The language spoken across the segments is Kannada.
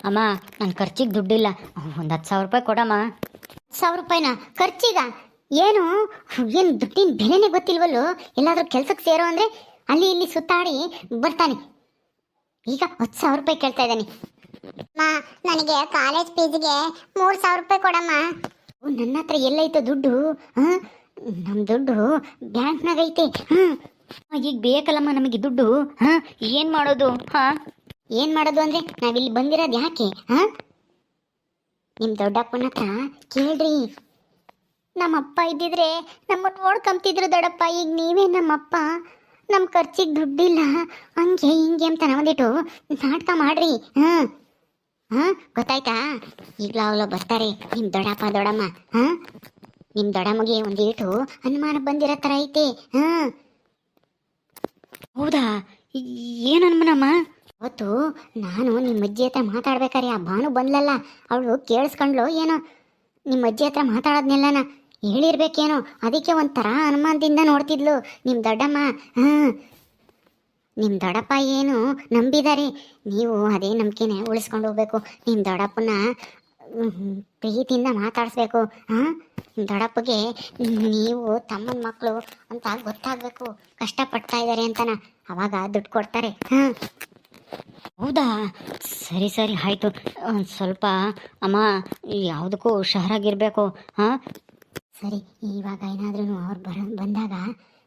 ಅಮ್ಮ ನನ್ನ ಖರ್ಚಿಗೆ ದುಡ್ಡಿಲ್ಲ, ಒಂದು 10,000 ರೂಪಾಯಿ ಕೊಡಮ್ಮ. 1,000 ರೂಪಾಯಿನ ಖರ್ಚಿಗ? ಏನು ಏನು ದುಡ್ಡಿನ ಬೆಲೆನೇ ಗೊತ್ತಿಲ್ವಲ್ಲೋ. ಎಲ್ಲಾದ್ರೂ ಕೆಲ್ಸಕ್ಕೆ ಸೇರೋ ಅಂದ್ರೆ ಅಲ್ಲಿ ಇಲ್ಲಿ ಸುತ್ತಾಡಿ ಬರ್ತಾನೆ. ಈಗ 10,000 ರೂಪಾಯಿ ಕೇಳ್ತಾ ಇದ್ದಾನೆ. ನನಗೆ ಕಾಲೇಜ್ ಫೀಸ್ಗೆ 3,000 ರೂಪಾಯಿ ಕೊಡಮ್ಮ. ನನ್ನ ಹತ್ರ ಎಲ್ಲೈತೆ ದುಡ್ಡು? ನಮ್ಮ ದುಡ್ಡು ಬ್ಯಾಂಕ್ನಾಗ ಐತೆ. ಈಗ ಬೇಕಲ್ಲಮ್ಮ ನಮಗೆ ದುಡ್ಡು. ಏನು ಮಾಡೋದು? ಏನ್ ಮಾಡೋದು ಅಂದ್ರೆ ನಾವಿಲ್ಲಿ ಬಂದಿರೋದು ಯಾಕೆ? ನಿಮ್ ದೊಡ್ಡಪ್ಪನ ಹತ್ರ ಕೇಳ್ರಿ. ನಮ್ಮಪ್ಪ ಇದ್ದಿದ್ರೆ ನಮ್ಮನ್ನು ನೋಡ್ಕೊಂತಿದ್ರು ದೊಡ್ಡಪ್ಪ. ಈಗ ನೀವೇ ನಮ್ಮಪ್ಪ, ನಮ್ಮ ಖರ್ಚಿಗೆ ದುಡ್ಡಿಲ್ಲ ಹಂಗೆ ಹಿಂಗೆ ಅಂತ ಒಂದಿಟ್ಟು ನಾಟಕ ಮಾಡ್ರಿ. ಗೊತ್ತಾಯ್ತಾ? ಈಗಲೂ ಅವಳು ಬರ್ತಾರೆ ನಿಮ್ಮ ದೊಡ್ಡಪ್ಪ ದೊಡ್ಡಮ್ಮ. ನಿಮ್ಮ ದೊಡ್ಡಮ್ಮಗೆ ಒಂದಿಟ್ಟು ಅನುಮಾನ ಬಂದಿರೋ ಥರ ಐತೆ. ಹೌದಾ? ಏನು ಅನ್ಮನಮ್ಮ? ಅವತ್ತು ನಾನು ನಿಮ್ಮ ಅಜ್ಜಿ ಹತ್ರ ಮಾತಾಡ್ಬೇಕಾರೆ ಆ ಭಾನು ಬಂದ್ಲಲ್ಲ, ಅವಳು ಕೇಳಿಸ್ಕೊಂಡ್ಲು ಏನೋ ನಿಮ್ಮ ಅಜ್ಜಿ ಹತ್ರ ಮಾತಾಡೋದ್ನೆಲ್ಲನ ಹೇಳಿರ್ಬೇಕೇನೋ. ಅದಕ್ಕೆ ಒಂಥರ ಅನುಮಾನದಿಂದ ನೋಡ್ತಿದ್ಲು ನಿಮ್ಮ ದೊಡ್ಡಮ್ಮ. ನಿಮ್ಮ ದೊಡ್ಡಪ್ಪ ಏನು ನಂಬಿದ್ದಾರೆ, ನೀವು ಅದೇ ನಂಬಿಕೆನೆ ಉಳಿಸ್ಕೊಂಡು ಹೋಗ್ಬೇಕು. ನಿಮ್ಮ ದೊಡ್ಡಪ್ಪನ ಪ್ರೀತಿಯಿಂದ ಮಾತಾಡಿಸ್ಬೇಕು. ನಿಮ್ಮ ದೊಡ್ಡಪ್ಪಗೆ ನೀವು ತಮ್ಮನ ಮಕ್ಕಳು ಅಂತ ಗೊತ್ತಾಗಬೇಕು, ಕಷ್ಟಪಡ್ತಾ ಇದ್ದಾರೆ ಅಂತನ. ಅವಾಗ ದುಡ್ಡು ಕೊಡ್ತಾರೆ. ಹೌದಾ? ಸರಿ ಸರಿ ಆಯಿತು. ಒಂದು ಸ್ವಲ್ಪ ಅಮ್ಮ ಯಾವುದಕ್ಕೂ ಹುಷಾರಾಗಿರಬೇಕು. ಸರಿ, ಇವಾಗ ಏನಾದ್ರೂ ಅವ್ರು ಬಂದಾಗ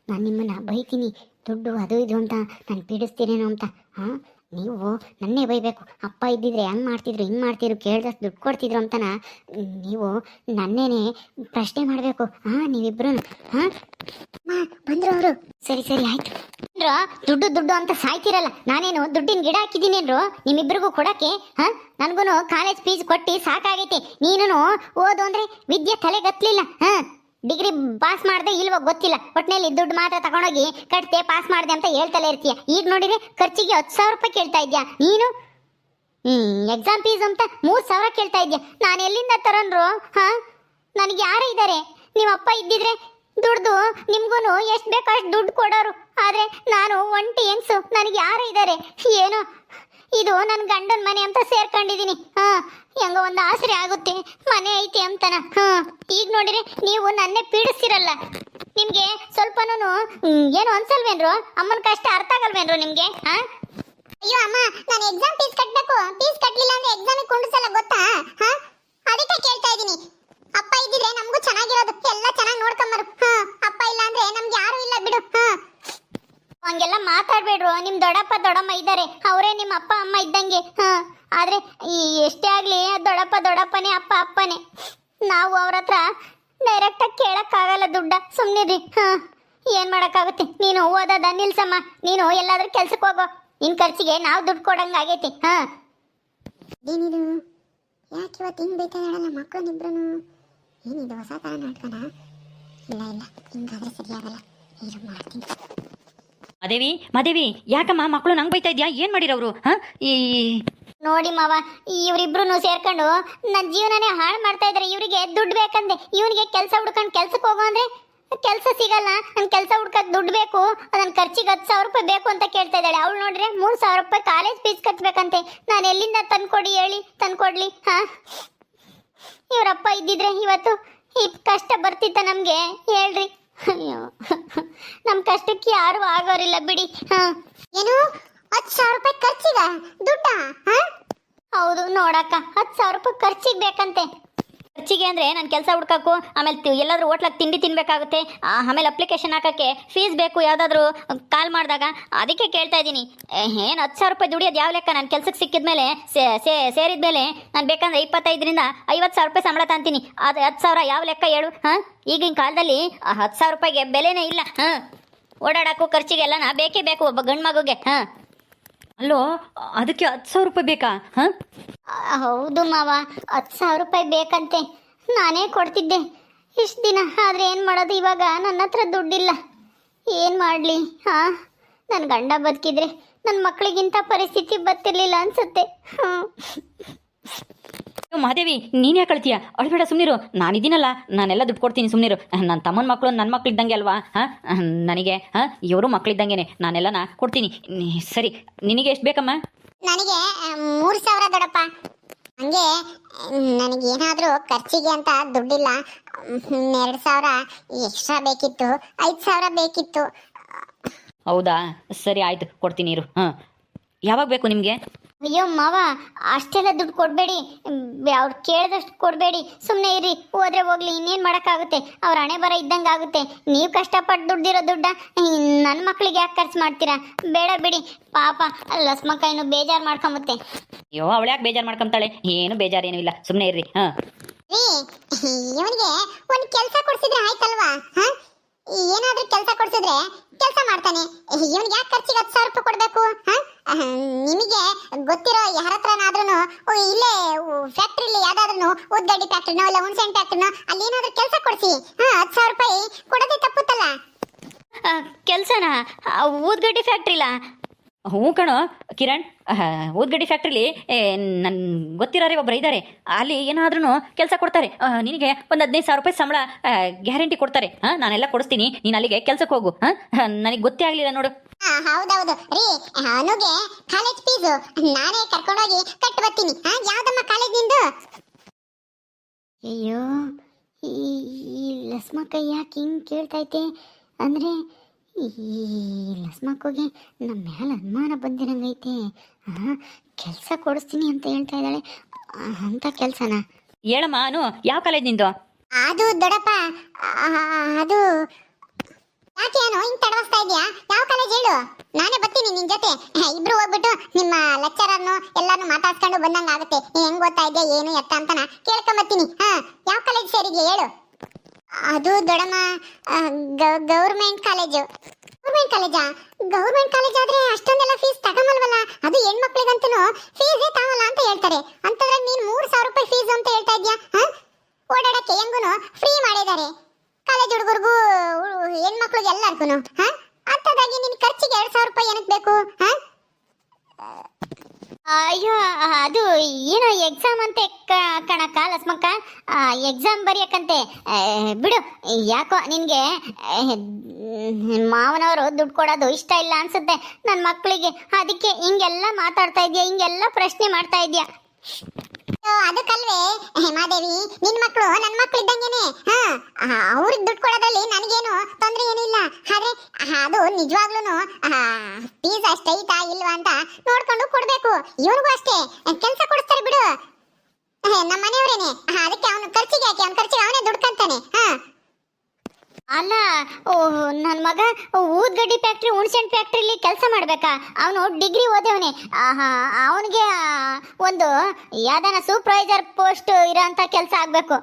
ನಾನು ನಿಮ್ಮನ್ನು ಬೈತೀನಿ. ದುಡ್ಡು ಅದು ಇದು ಅಂತ ನಾನು ಪೀಡಿಸ್ತೀನೇನೋ ಅಂತ. ನೀವು ನನ್ನೇ ಬೈಬೇಕು. ಅಪ್ಪ ಇದ್ದಿದ್ರೆ ಹೆಂಗೆ ಮಾಡ್ತಿದ್ರು ಹಿಂಗೆ ಮಾಡ್ತಿದ್ರು, ಕೇಳಿದಷ್ಟು ದುಡ್ಡು ಕೊಡ್ತಿದ್ರು ಅಂತನ ನೀವು ನನ್ನೇನೆ ಪ್ರಶ್ನೆ ಮಾಡಬೇಕು. ನೀವಿಬ್ರು ಬಂದ್ರು ಅವರು. ಸರಿ ಸರಿ ಆಯ್ತು. ದುಡ್ಡು ದುಡ್ಡು ಅಂತ ಸಾಯ್ತಿರಲ್ಲ, ನಾನೇನು ದುಡ್ಡಿನ ಗಿಡ ಹಾಕಿದ್ದೀನೇನ್ರು ನಿಮ್ಮಿಬ್ರಿಗೂ ಕೊಡಕ್ಕೆ? ನನಗೂ ಕಾಲೇಜ್ ಫೀಸ್ ಕೊಟ್ಟು ಸಾಕಾಗೈತೆ. ನೀನು ಓದು ಅಂದ್ರೆ ವಿದ್ಯೆ ತಲೆಗತ್ತಲಿಲ್ಲ. ಡಿಗ್ರಿ ಪಾಸ್ ಮಾಡ್ದೆ ಇಲ್ವೋ ಗೊತ್ತಿಲ್ಲ, ಒಟ್ಟಿನಲ್ಲಿ ದುಡ್ಡು ಮಾತ್ರ ತಗೊಂಡೋಗಿ ಕಟ್ತೆ ಪಾಸ್ ಮಾಡಿದೆ ಅಂತ ಹೇಳ್ತಲೇ ಇರ್ತೀಯ. ಈಗ ನೋಡಿದ್ರೆ ಖರ್ಚಿಗೆ 10,000 ರೂಪಾಯಿ ಕೇಳ್ತಾ ಇದ್ಯಾ ನೀನು. ಎಕ್ಸಾಮ್ ಫೀಸ್ ಅಂತ 3,000 ಕೇಳ್ತಾ ಇದ್ಯಾ. ನಾನು ಎಲ್ಲಿಂದ ತರನ್ರು? ನನಗೆ ಯಾರು ಇದ್ದಾರೆ? ನಿಮ್ಮ ಅಪ್ಪ ಇದ್ದಿದ್ರೆ ದುಡ್ದು ನಿಮ್ಗೂ ಎಷ್ಟು ಬೇಕೋ ಅಷ್ಟು ದುಡ್ಡು ಕೊಡೋರು. ಆದರೆ ನಾನು ಒಂಟಿ ಹೆಂಗ್ಸು, ನನಗೆ ಯಾರು ಇದ್ದಾರೆ? ಏನೋ ಇದು ನನ್ನ ಗಂಡನ ಮನೆ ಅಂತ ಸೇರ್ಕೊಂಡಿದ್ದೀನಿ. ಹೆಂಗೋ ಒಂದು ಆಸರೆ ಆಗುತ್ತೆ, ಮನೆ ಐತಿ ಅಂತನ. ಈಗ ನೋಡಿರಿ ನೀವು ನನ್ನೇ ಪೀಡಿಸ್ತಿರಲ್ಲ. ನಿಮ್ಗೆ ಸ್ವಲ್ಪನೂ ಏನು ಅನ್ಸಲ್ವೇನ್ರು? ಅಮ್ಮನ ಕಷ್ಟ ಅರ್ಥ ಆಗಲ್ವೇನ್ರು ನಿಮ್ಗೆ? ಅಯ್ಯೋ ಅಮ್ಮ, ನಾನು ಎಕ್ಸಾಮ್ ಫೀಸ್ ಕಟ್ಟಬೇಕು. ಫೀಸ್ ಕಟ್ಟಲಿಲ್ಲ ಅಂದ್ರೆ ಎಕ್ಸಾಮಿಗೆ ಕುಂಡಿಸಲ್ಲ ಗೊತ್ತಾ? ಅದಕ್ಕೆ ಕೇಳ್ತಾ ಇದ್ದೀನಿ. ಅಪ್ಪ ಇದ್ದಿದ್ರೆ ನಮಗೂ ಚೆನ್ನಾಗಿರೋದು, ಎಲ್ಲ ಚೆನ್ನಾಗಿ ನೋಡ್ಕೊಂಬರು. ಅಪ್ಪ ಇಲ್ಲ ಅಂದ್ರೆ ನಮ್ಗೆ ಯಾರು ಇಲ್ಲ ಬಿಡು. ಹಂಗೆಲ್ಲ ಮಾತಾಡ್ಬೇಡ್ರು. ನಿಮ್ ದೊಡ್ಡಪ್ಪ ದೊಡ್ಡಮ್ಮ ಇದ್ದಾರೆ, ಅವರೇ ನಿಮ್ಮ ಅಪ್ಪ ಅಮ್ಮ ಇದ್ದಂಗೆ. ಆದ್ರೆ ಎಷ್ಟೇ ಆಗ್ಲಿ ದೊಡ್ಡಪ್ಪನೇ, ಅಪ್ಪ ಅಪ್ಪನೇ. ನಾವು ಅವ್ರ ಹತ್ರ ಡೈರೆಕ್ಟ್ ಆಗಿ ಕೇಳಕ್ಕಾಗಲ್ಲ ದುಡ್ಡ. ಸುಮ್ನಿರಿ. ಏನ್ ಮಾಡಕ್ಕಾಗುತ್ತೆ? ನೀನು ಓದೋದ ನಿಲ್ಸಮ್ಮ, ನೀನು ಎಲ್ಲಾದ್ರೂ ಕೆಲ್ಸಕ್ಕೆ ಹೋಗೋ. ನಿನ್ ಖರ್ಚಿಗೆ ನಾವು ದುಡ್ಡು ಕೊಡಂಗಾಗೈತಿ. ಏನಿದು ಯಾಕೆ ಇವತ್ತು ಹಿಂಗ್ ಬೈತಾ ಹೇಳಲ್ಲ ಮಕ್ಕಳನ್ನಿಬ್ರು? ಏನಿದು ಹೊಸ ತರ ನಾಟಕನ? ಇಲ್ಲ ಇಲ್ಲ, ಹಿಂಗಾದ್ರೆ ಸರಿಯಾಗಲ್ಲ. ಇದು ಮಾಡ್ತೀನಿ. ಮಾದೇವಿ ಯಾಕಮ್ಮ ಮಕ್ಕಳು ನಂಗೆ ಬೈತಾ ಇದ್ಯಾ? ಏನು ಮಾಡಿರೋರು? ಈ ನೋಡಿ ಮಾವ, ಇವರಿಬ್ರು ಸೇರ್ಕೊಂಡು ನನ್ನ ಜೀವನನೇ ಹಾಳು ಮಾಡ್ತಾ ಇದ್ದಾರೆ. ಇವರಿಗೆ ದುಡ್ಡು ಬೇಕಂದೆ, ಇವನಿಗೆ ಕೆಲಸ ಹುಡ್ಕೊಂಡು ಕೆಲ್ಸಕ್ಕೆ ಹೋಗೋ ಅಂದ್ರೆ ಕೆಲಸ ಸಿಗಲ್ಲ. ನನ್ನ ಕೆಲಸ ಹುಡ್ಕಕ್ಕೆ ದುಡ್ಡು ಬೇಕು, ನನ್ನ ಖರ್ಚಿಗೆ 10,000 ರೂಪಾಯಿ ಬೇಕು ಅಂತ ಕೇಳ್ತಾ ಇದ್ದಾಳೆ. ಅವಳು ನೋಡ್ರೆ 3,000 ರೂಪಾಯಿ ಕಾಲೇಜ್ ಫೀಸ್ ಕಟ್ಟಬೇಕಂತೆ. ನಾನು ಎಲ್ಲಿಂದ ತಂದ್ಕೊಡಿ ಹೇಳಿ, ತಂದ್ಕೊಡ್ಲಿ? ಇವರಪ್ಪ ಇದ್ದಿದ್ರೆ ಇವತ್ತು ಈ ಕಷ್ಟ ಬರ್ತಿತ್ತ ನಮಗೆ? ಹೇಳ್ರಿ. ಅಯ್ಯೋ, ನಮ್ಮ ಕಷ್ಟಕ್ಕೆ ಯಾರು ಆಗೋರಿಲ್ಲ ಬಿಡಿ. ಏನು 10,000 ರೂಪಾಯಿ ಖರ್ಚಿಗ ದುಡ್ಡ? ಹೌದು ನೋಡಕ್ಕ, 10,000 ರೂಪಾಯಿ ಖರ್ಚಿಗೆ ಬೇಕಂತೆ. ಖರ್ಚಿಗೆ ಅಂದರೆ ನಾನು ಕೆಲಸ ಹುಡ್ಕಕ್ಕೂ, ಆಮೇಲೆ ಎಲ್ಲಾದರೂ ಹೋಟ್ಲಾಗ ತಿಂಡಿ ತಿನ್ಬೇಕಾಗುತ್ತೆ, ಆಮೇಲೆ ಅಪ್ಲಿಕೇಶನ್ ಹಾಕೋಕ್ಕೆ ಫೀಸ್ ಬೇಕು ಯಾವುದಾದ್ರೂ ಕಾಲ್ ಮಾಡಿದಾಗ. ಅದಕ್ಕೆ ಕೇಳ್ತಾ ಇದ್ದೀನಿ. ಏನು 10,000 ರೂಪಾಯಿ ದುಡಿಯೋದು ಯಾವ ಲೆಕ್ಕ? ನಾನು ಕೆಲಸಕ್ಕೆ ಸಿಕ್ಕಿದ್ಮೇಲೆ ಸೇರಿದ್ಮೇಲೆ ನಾನು ಬೇಕಂದ್ರೆ 25,000 ರಿಂದ 50,000 ರೂಪಾಯಿ ಸಂಬಳ ತಾಂತೀನಿ. ಅದು 10,000 ಯಾವ ಲೆಕ್ಕ ಹೇಳು? ಈಗಿನ ಕಾಲದಲ್ಲಿ 10,000 ರೂಪಾಯಿಗೆ ಬೆಲೆನೇ ಇಲ್ಲ. ಓಡಾಡೋಕ್ಕೂ ಖರ್ಚಿಗೆಲ್ಲ ಬೇಕೇ ಬೇಕು ಒಬ್ಬ ಗಂಡು ಮಗುಗೆ. ಅಲ್ಲೋ, ಅದಕ್ಕೆ 10,000 ರೂಪಾಯಿ ಬೇಕಾ? ಹೌದು ಮಾವ, 10,000 ರೂಪಾಯಿ ಬೇಕಂತೆ. ನಾನೇ ಕೊಡ್ತಿದ್ದೆ ಇಷ್ಟು ದಿನ. ಆದರೆ ಏನು ಮಾಡೋದು, ಇವಾಗ ನನ್ನ ಹತ್ರ ದುಡ್ಡಿಲ್ಲ. ಏನು ಮಾಡಲಿ? ನನ್ನ ಗಂಡ ಬದುಕಿದ್ರೆ ನನ್ನ ಮಕ್ಕಳಿಗಿಂತ ಪರಿಸ್ಥಿತಿ ಬರ್ತಿರ್ಲಿಲ್ಲ ಅನ್ಸುತ್ತೆ. ಮಾದೇವಿ, ನೀನು ಯಾಕೆ ಕಳ್ತೀಯ? ಅಳ್ಬೇಡ, ಸುಮ್ಮನಿರು. ನಾನಿದ್ದೀನಲ್ಲ, ನಾನೆಲ್ಲ ದುಡ್ಡು ಕೊಡ್ತೀನಿ, ಸುಮ್ಮನಿರು. ನನ್ನ ತಮ್ಮನ ಮಕ್ಕಳು ನನ್ನ ಮಕ್ಳು ಇದ್ದಂಗೆ ಅಲ್ವಾ? ನನಗೆ ಇವರು ಮಕ್ಕಳಿದ್ದಂಗೆ, ನಾನೆಲ್ಲನ ಕೊಡ್ತೀನಿ. ಸರಿ, ನಿನಗೆ ಎಷ್ಟು ಬೇಕಮ್ಮ? ನನಗೆ 3,000 ದೊಡ್ಡಪ್ಪ. ನನಗೆ ನನಗೇನಾದರೂ ಖರ್ಚಿಗೆ ಅಂತ ದುಡ್ಡಿಲ್ಲ. 2,000 ಎಕ್ಸ್ಟ್ರಾ ಬೇಕಿತ್ತು, 5,000 ಬೇಕಿತ್ತು. ಹೌದಾ, ಸರಿ ಆಯಿತು, ಕೊಡ್ತೀನಿ ಇರು. ಹಾಂ, ಯಾವಾಗ ಬೇಕು ನಿಮಗೆ? ಅಯ್ಯೋ ಮಾವ, ಅಷ್ಟೆಲ್ಲ ದುಡ್ಡು ಕೊಡಬೇಡಿ, ಅವ್ರು ಕೇಳಿದಷ್ಟು ಕೊಡಬೇಡಿ, ಸುಮ್ಮನೆ ಇರಿ. ಹೋದ್ರೆ ಹೋಗ್ಲಿ, ಇನ್ನೇನು ಮಾಡೋಕ್ಕಾಗುತ್ತೆ, ಅವ್ರ ಹಣೆ ಬರ ಇದ್ದಂಗೆ ಆಗುತ್ತೆ. ನೀವು ಕಷ್ಟಪಟ್ಟು ದುಡ್ಡಿರೋ ದುಡ್ಡ ನನ್ನ ಮಕ್ಕಳಿಗೆ ಯಾಕೆ ಖರ್ಚು ಮಾಡ್ತೀರಾ? ಬೇಡ ಬಿಡಿ, ಪಾಪ ಲಸ್ಮಕ್ಕ ಇನ್ನು ಬೇಜಾರು ಮಾಡ್ಕೊಂಬತ್ತೆ. ಅಯ್ಯೋ, ಅವಳು ಯಾಕೆ ಬೇಜಾರು ಮಾಡ್ಕೊಂತಾಳೆ? ಏನು ಬೇಜಾರೇನೂ ಇಲ್ಲ, ಸುಮ್ಮನೆ ಇರ್ರಿ. ಹಾಂ ರೀ, ಇವನಿಗೆ ಒಂದು ಕೆಲಸ ಕೊಡ್ಸಿದ್ರೆ ಆಯ್ತಲ್ವಾ? ಏನಾದ್ರೂ ಕೆಲಸ ಕೊಡ್ಸಿದ್ರೆ ಕೆಲಸ ಮಾಡ್ತಾನೆ. ಇವನಿಗೆ ಯಾಕೆ ಖರ್ಚಿಗೆ 10,000 ರೂಪಾಯಿ ಕೊಡಬೇಕು? ನಿಮಗೆ ಗೊತ್ತಿರೋ ಯಾರ ಹತ್ರನಾದ್ರೂ ಇಲ್ಲೇ ಫ್ಯಾಕ್ಟ್ರಿಲಿ ಯಾವ್ದಾದ್ರು ಉದ್ದಗಡ್ಡಿ ಫ್ಯಾಕ್ಟ್ರಿನೋ ಇಲ್ಲ ಹುಣಸೆಹಣ್ಣು ಫ್ಯಾಕ್ಟ್ರಿನೋ ಅಲ್ಲಿ ಏನಾದ್ರೂ ಕೆಲಸ ಕೊಡಿಸಿ 10,000 ರೂಪಾಯಿ ಕೊಡೋದೇ ತಪ್ಪುತ್ತಲ್ಲ. ಕೆಲಸನಾ? ಊದ್ಗಡ್ಡಿ ಫ್ಯಾಕ್ಟ್ರಿಲ? ಹ್ಞೂ ಕಣೋ ಕಿರಣ್, ಊದ್ಗಡ್ಡಿ ಫ್ಯಾಕ್ಟ್ರಿಲಿ ನನ್ನ ಗೊತ್ತಿರೋರೇ ಒಬ್ಬರು ಇದ್ದಾರೆ. ಅಲ್ಲಿ ಏನಾದ್ರೂ ಕೆಲಸ ಕೊಡ್ತಾರೆ. ನಿನಗೆ ಒಂದು 15,000 ರೂಪಾಯಿ ಸಂಬಳ ಗ್ಯಾರಂಟಿ ಕೊಡ್ತಾರೆ. ನಾನೆಲ್ಲ ಕೊಡಿಸ್ತೀನಿ, ನೀನು ಅಲ್ಲಿಗೆ ಕೆಲಸಕ್ಕೆ ಹೋಗು. ನನಗೆ ಗೊತ್ತೇ ಆಗಲಿಲ್ಲ ನೋಡು. ಹೌದೌದು ರೀ, ಅನುಗೆ ಕಾಲೇಜ್ ಫೀಸು ನಾನೇ ಕರ್ಕೊಂಡೋಗಿ ಕಟ್ಟು ಬರ್ತೀನಿ. ಯಾವ್ದಮ್ಮ ಕಾಲೇಜ್ ನಿಂದು? ಅಯ್ಯೋ, ಈ ಲಸ್ಮಕ್ಕ ಯಾಕೆ ಹಿಂಗೆ ಕೇಳ್ತೈತೆ ಅಂದರೆ ಈ ಲಸ್ಮಕ್ಕೋಗೆ ನಮ್ಮ ಮೇಲೆ ಅನುಮಾನ ಬಂದಿರಂಗೈತೆ. ಕೆಲಸ ಕೊಡಿಸ್ತೀನಿ ಅಂತ ಹೇಳ್ತಾ ಇದ್ದಾಳೆ. ಅಂತ ಕೆಲಸನ? ಹೇಳಮ್ಮ ಅನು, ಯಾವ ಕಾಲೇಜ್ ನಿಂದು? ಅದು ದೊಡ್ಡಪ್ಪ, ಅದು ಯಾಕೆ ಏನೋ ಹಿಂಗ್ ತಡವಸ್ತಾ ಇದೆಯಾ? ಯಾವ ಕಾಲೇಜ್ ಹೇಳು, ನಾನೇ ಬರ್ತೀನಿ ನಿನ್ ಜೊತೆ. ಇಬ್ರು ಹೋಗ್ಬಿಟ್ಟು ನಿಮ್ಮ ಲೆಕ್ಚರರ್ನು ಎಲ್ಲಾನು ಮಾತಾಡ್ಸ್ಕೊಂಡು ಬಂದಂಗ ಆಗುತ್ತೆ. ನೀನ್ ಹೆಂಗ್ ಓದ್ತಾ ಇದೆಯಾ ಏನು ಎತ್ತ ಅಂತನ ಕೇಳ್ಕೊಂಬರ್ತೀನಿ. ಯಾವ ಕಾಲೇಜ್ ಸೇರಿದ್ಯಾ ಹೇಳು? ಅದು ದೊಡ್ಡಮ್ಮ ಗೌರ್ಮೆಂಟ್ ಕಾಲೇಜು. ಗೌರ್ಮೆಂಟ್ ಕಾಲೇಜಾ? ಗೌರ್ಮೆಂಟ್ ಕಾಲೇಜ್ ಆದ್ರೆ ಅಷ್ಟೊಂದೆಲ್ಲ ಫೀಸ್ ತಗೊಂಬಲ್ವಲ್ಲ. ಅದು ಹೆಣ್ಮಕ್ಳಿಗಂತೂ ಫೀಸೇ ತಾವಲ್ಲ ಅಂತ ಹೇಳ್ತಾರೆ. ಅಂತಂದ್ರೆ ನೀನ್ 3,000 ರೂಪಾಯಿ ಫೀಸ್ ಅಂತ ಹೇಳ್ತಾ ಇದ್ಯಾ? ಓಡಾಡಕ್ಕೆ ಹೆಂಗುನು ಫ್ರೀ ಮಾಡಿದ್ದಾರೆ ಕಾಲೇಜ್ ಹುಡುಗರಿಗೂ ಹೆಣ್ಮಕ್ಳಿಗೆ ಎಲ್ಲರಿಗೂ. ಅಂತದಾಗಿ ನಿನ್ ಖರ್ಚಿಗೆ 2,000 ರೂಪಾಯಿ ಏನಕ್ಕೆ ಬೇಕು? ಅಯ್ಯೋ, ಅದು ಏನೋ ಎಕ್ಸಾಮ್ ಅಂತೆ ಕಣಕ್ಕ ಲಸ್ಮಕ್ಕ, ಎಕ್ಸಾಮ್ ಬರೆಯಕ್ಕಂತೆ. ಬಿಡು, ಯಾಕೋ ನಿನಗೆ ಮಾವನವರು ದುಡ್ಡು ಕೊಡೋದು ಇಷ್ಟ ಇಲ್ಲ ಅನ್ಸುತ್ತೆ ನನ್ನ ಮಕ್ಕಳಿಗೆ. ಅದಕ್ಕೆ ಹಿಂಗೆಲ್ಲ ಮಾತಾಡ್ತಾ ಇದೆಯಾ, ಹಿಂಗೆಲ್ಲ ಪ್ರಶ್ನೆ ಮಾಡ್ತಾ ಇದೆಯಾ? ಅದಕ್ಕಲ್ವೇ ಹೇಮಾದೇವಿ, ನಿನ್ ಮಕ್ಕಳು ನನ್ನ ಮಕ್ಕಳು ಇದ್ದಂಗೆನೆ. ಅವ್ರಿಗೆ ದುಡ್ಡು ಕೊಡೋದ್ರಲ್ಲಿ ನನಗೇನು ತೊಂದರೆ ಏನಿಲ್ಲ. ಆದ್ರೆ ಅದು ನಿಜವಾಗ್ಲೂ ಫೀಸ್ ಅಷ್ಟೈತಾ ಇಲ್ವಾ ಅಂತ ನೋಡ್ಕೊಂಡು ಕೊಡ್ಬೇಕು. ಇವ್ರಿಗೂ ಅಷ್ಟೇ ಕೆಲಸ ಕೊಡಿಸ್ತಾರೆ ಬಿಡು, ನಮ್ಮ ಮನೆಯವರೇನೆ. ಅದಕ್ಕೆ ಅವನು ಖರ್ಚಿಗೆ ಯಾಕೆ, ಅವನ ಖರ್ಚಿಗೆ ಅವನೇ ದುಡ್ಕಂತಾನೆ. ಅಲ್ಲ, ನನ್ನ ಮಗ ಊದ್ಗಡ್ಡಿ ಫ್ಯಾಕ್ಟ್ರಿ ಹುಣಸೆಹಣ್ಣು ಫ್ಯಾಕ್ಟ್ರಿಲಿ ಕೆಲಸ ಮಾಡ್ಬೇಕಾ? ಅವನು ಡಿಗ್ರಿ ಓದವನೇ. ಅವನಿಗೆ ಒಂದು ಯಾವ್ದಾನ ಸೂಪರ್ವೈಸರ್ ಪೋಸ್ಟ್ ಇರೋಂಥ ಕೆಲಸ ಆಗಬೇಕು.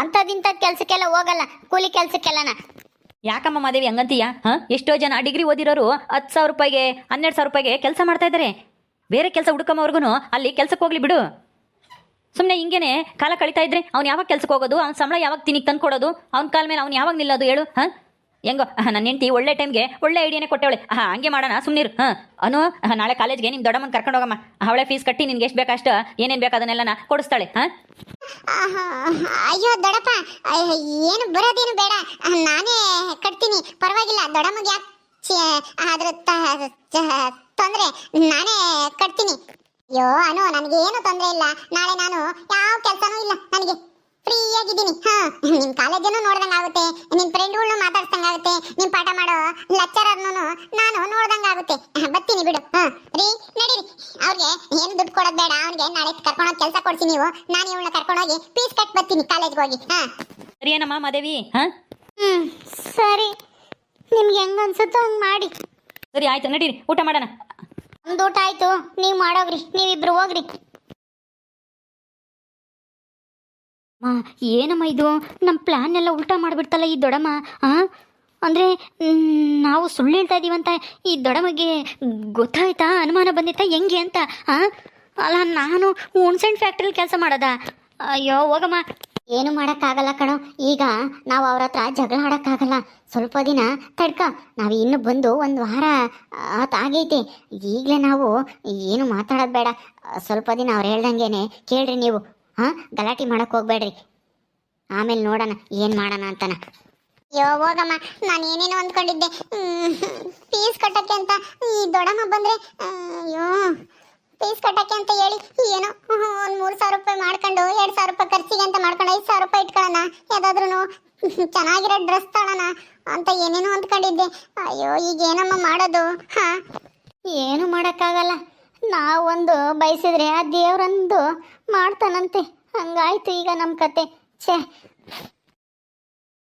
ಅಂಥದ್ದಿಂಥ ಕೆಲಸಕ್ಕೆಲ್ಲ ಹೋಗಲ್ಲ, ಕೂಲಿ ಕೆಲಸಕ್ಕೆಲ್ಲನ. ಯಾಕಮ್ಮ ಮಾದೇವಿ ಹಂಗಂತೀಯ? ಎಷ್ಟೋ ಜನ ಡಿಗ್ರಿ ಓದಿರೋರು 10,000 ರೂಪಾಯಿಗೆ 12,000 ರೂಪಾಯಿಗೆ ಕೆಲಸ ಮಾಡ್ತಾ ಇದ್ದಾರೆ. ಬೇರೆ ಕೆಲಸ ಹುಡುಕಮ್ಮವ್ರಿಗೂ ಅಲ್ಲಿ ಕೆಲಸಕ್ಕೆ ಹೋಗ್ಲಿ ಬಿಡು. ಸುಮ್ಮನೆ ಹಿಂಗೇನೆ ಕಾಲ ಕಳೀತಾ ಇದ್ರೆ ಅವ್ನು ಯಾವಾಗ ಕೆಲ್ಸಕ್ಕೆ ಹೋಗೋದು? ಅವ್ನ ಸಂಬಳ ಯಾವಾಗ ತಿನ್ನಿಗೆ ತಂದು ಕೊಡೋದು? ಅವ್ನ ಕಾಲ ಮೇಲೆ ಅವ್ನು ಯಾವಾಗ ನಿಲ್ಲೋದು ಹೇಳು? ಹೆಂಗೋ ನನ್ನ ಹೆಂಡತಿ ಒಳ್ಳೆ ಟೈಮ್ಗೆ ಒಳ್ಳೆ ಐಡಿಯಾನೇ ಕೊಟ್ಟವಳೆ. ಹಂಗೆ ಮಾಡೋಣ, ಸುಮ್ಮನಿರು. ಅನು, ನಾಳೆ ಕಾಲೇಜ್ಗೆ ನಿಮ್ಮ ದೊಡ್ಡಮ್ಮನ ಕರ್ಕೊಂಡು ಹೋಗಮ್ಮ. ಅವಳೆ ಫೀಸ್ ಕಟ್ಟಿ ನಿನ್ಗೆ ಎಷ್ಟು ಬೇಕಷ್ಟು ಏನೇನು ಬೇಕು ಅದನ್ನೆಲ್ಲ ಕೊಡಿಸ್ತಾಳೆ. ಅಯ್ಯೋ ದೊಡ್ಡಪ್ಪ, ಏನು ಬರೋದೇನು ಬೇಡ, ನಾನೇ ಕಟ್ತೀನಿ, ಪರವಾಗಿಲ್ಲ. ದೊಡ್ಡಮ್ಮಗೆ ಯಾಕೆ ಅದ್ರ ತೊಂದರೆ, ನಾನೇ ಕಟ್ತೀನಿ. ಅಯ್ಯೋ ಅನು, ನನಗೆ ಏನು ತೊಂದರೆ ಇಲ್ಲ. ನಾಳೆ ನಾನು ಯಾವ ಕೆಲಸನೂ ಇಲ್ಲ, ನನಗೆ ಫ್ರೀ ಆಗಿದ್ದೀನಿ. ನಿಮ್ ಕಾಲೇಜನ್ನು ನೋಡ್ದಂಗ ಆಗುತ್ತೆ, ನಿಮ್ ಫ್ರೆಂಡ್ಗಳ್ನು ಮಾತಾಡ್ಸಂಗ ಆಗುತ್ತೆ, ನಿಮ್ ಪಾಠ ಮಾಡೋ ಲೆಕ್ಚರರ್ನು ನಾನು ನೋಡ್ದಂಗ ಆಗುತ್ತೆ. ಬರ್ತೀನಿ ಬಿಡು. ರೀ ನಡೀರಿ, ಅವ್ರಿಗೆ ಏನು ದುಡ್ಡು ಕೊಡೋದು ಬೇಡ. ಅವ್ನಿಗೆ ನಾಳೆ ಕರ್ಕೊಂಡೋಗಿ ಕೆಲಸ ಕೊಡ್ಸಿ ನೀವು. ನಾನು ಇವಳನ್ನ ಕರ್ಕೊಂಡೋಗಿ ಫೀಸ್ ಕಟ್ ಬರ್ತೀನಿ ಕಾಲೇಜ್ಗೆ ಹೋಗಿ. ಸರಿ ಏನಮ್ಮ ಮಾದೇವಿ? ಸರಿ, ನಿಮ್ಗೆ ಹೆಂಗ ಅನ್ಸುತ್ತೋ ಹಂಗೆ ಮಾಡಿ. ಸರಿ ಆಯ್ತು, ನಡೀರಿ ಊಟ ಮಾಡೋಣ. ಒಂದು ಊಟ ಆಯ್ತು, ನೀವು ಮಾಡೋಗ್ರಿ, ನೀವಿಬ್ರು ಹೋಗ್ರಿ. ಏನಮ್ಮ ಇದು, ನಮ್ಮ ಪ್ಲಾನ್ ಎಲ್ಲ ಉಲ್ಟಾ ಮಾಡಿಬಿಡ್ತಲ್ಲ ಈ ದೊಡ್ಡಮ್ಮ. ಅಂದರೆ ನಾವು ಸುಳ್ಳು ಹೇಳ್ತಾ ಇದ್ದೀವಂತ ಈ ದೊಡ್ಡಮ್ಮಗೆ ಗೊತ್ತಾಯ್ತಾ? ಅನುಮಾನ ಬಂದಿತ್ತಾ ಹೆಂಗೆ ಅಂತ? ಅಲ್ಲ, ನಾನು ಹುಣಸೆಹಣ್ಣು ಫ್ಯಾಕ್ಟ್ರಿಲಿ ಕೆಲಸ ಮಾಡೋದಾ? ಅಯ್ಯೋ ಹೋಗಮ್ಮ. ಏನು ಮಾಡೋಕ್ಕಾಗಲ್ಲ ಕಣೋ. ಈಗ ನಾವು ಅವ್ರ ಹತ್ರ ಜಗಳ ಆಡೋಕ್ಕಾಗಲ್ಲ. ಸ್ವಲ್ಪ ದಿನ ತಡ್ಕ, ನಾವು ಇನ್ನು ಬಂದು 1 ವಾರ ಆಗೈತೆ. ಈಗಲೇ ನಾವು ಏನು ಮಾತಾಡೋದು ಬೇಡ. ಸ್ವಲ್ಪ ದಿನ ಅವ್ರು ಹೇಳ್ದಂಗೆನೆ ಕೇಳ್ರಿ ನೀವು. ಗಲಾಟೆ ಮಾಡೋಕ್ಕೆ ಹೋಗ್ಬೇಡ್ರಿ. ಆಮೇಲೆ ನೋಡೋಣ ಏನು ಮಾಡೋಣ ಅಂತಾನ. ಅಯ್ಯೋ ಹೋಗಮ್ಮ, ನಾನು ಏನೇನೋ ಅಂದ್ಕೊಂಡಿದ್ದೆ. ಫೀಸ್ ಕಟ್ಟೋಕ್ಕೆ ಅಂತ ಈ ದೊಡ್ಡಮ್ಮ ಬಂದರೆ ಅಯ್ಯೋ ಫೀಸ್ ಕಟ್ಟಕ್ಕೆ ಅಂತ ಹೇಳಿ ಏನೋ ಒಂದು 3,000 ರೂಪಾಯಿ ಮಾಡ್ಕೊಂಡು 2,000 ರೂಪಾಯಿ ಖರ್ಚಿಗೆ ಅಂತ ಮಾಡ್ಕೊಂಡು 5,000 ರೂಪಾಯಿ ಇಟ್ಕೊಳ್ಳೋಣ ಯಾವ್ದಾದ್ರು ಚೆನ್ನಾಗಿರೋ ಡ್ರೆಸ್ ತಗೊಳ್ಳೋಣ ಅಂತ ಏನೇನೋ ಅಂದ್ಕೊಂಡಿದ್ದೆ. ಅಯ್ಯೋ ಈಗ ಏನಮ್ಮ ಮಾಡೋದು? ಹಾ, ಏನು ಮಾಡೋಕ್ಕಾಗಲ್ಲ. ನಾವೊಂದು ಬಯಸಿದ್ರೆ ಆ ದೇವ್ರಂದು ಮಾಡ್ತಾನಂತೆ. ಹಂಗಾಯ್ತು ಈಗ ನಮ್ಮ ಕತೆ. ಛೇ.